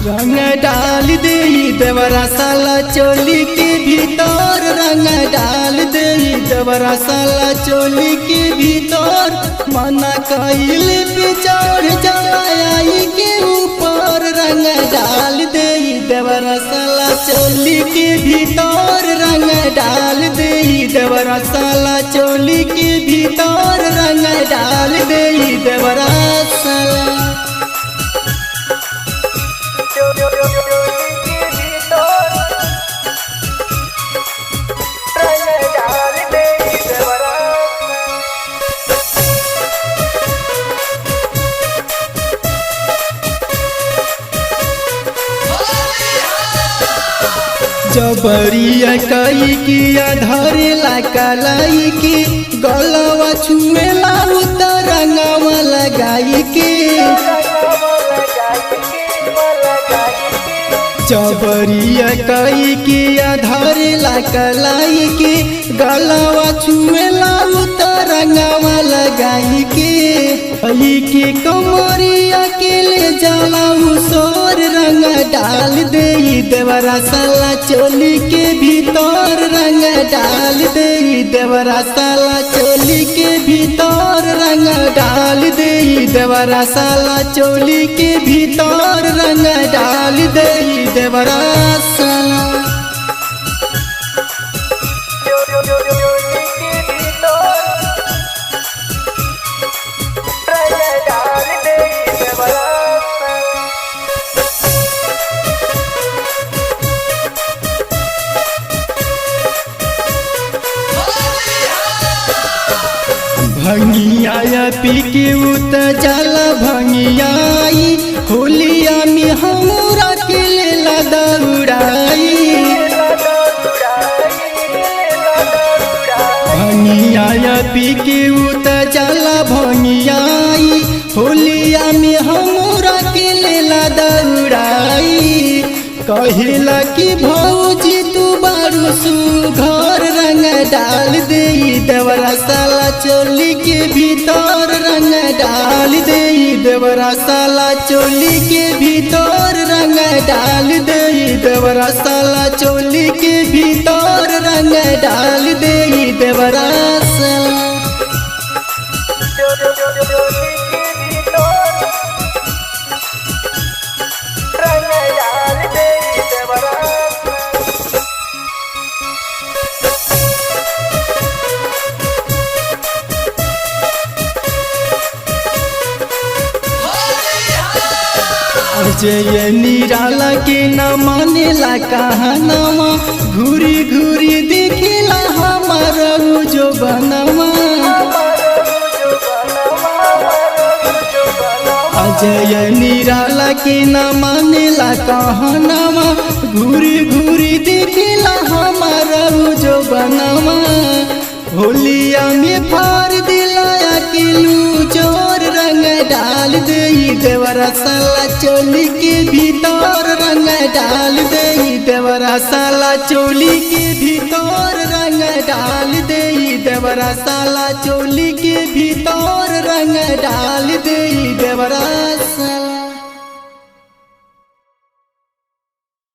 रंग डाल दे देवरा साला चोली के भीतर, रंग डाल दे देवरा साला चोली के भीतर। मना कइल पे चढ़ जलाई के ऊपर, रंग डाल दे देवरा साला चोली के भीतर, रंग डाल दे देवरा साला चोली के भीतर, रंग डाल दे देवरा साला। जबरिया कई किया धरेला कलाई की, गलवा छुएला उतर रंगवा लगाई के। जबरिया कई किया धरेला कलाई की, गलवा छुएला उतर रंगवा लगाई के। अली के कमरिया के ले जाला उसोर, रंग डाल दे देवरा साला चोली के भीतर, रंग डाल दे देवरा साला चोली के भीतर, रंग डाल दे देवरा साला चोली के भीतर, रंग डाल दे देवरा साला। भंगिया पी के उत जाला भंगियाई, होलिया में हमरा के लेला दौड़ाई। भंगिया पी के उत जाला भंगियाई, होलिया में हमरा के लेला दौड़ाई। कहिला कि भौजी तू बारू सुघर, रंग डाल दे देवरा साला चोली के भीतर, रंग डाल दे देवरा साला चोली के भीतर, रंग डाल दे देवरा साला चोली के भीतर, रंग डाल दे देवरा साला। अजय निराला के न मानेला कहनामा, घूरी घूरी देखिला हमार जो बनवा। अजय निराला के न मानेला कहनामा, घूरी घूरी देखिला हमार जो बनवा। होलिया में फार दिलाया किलू जोर, रंग डाल दे देवरा साला चोली के भीतर, रंग डाल दे देवरा साला चोली के भीतर, रंग डाल दे देवरा साला चोली के भीतर, रंग डाल दे देवरा साला।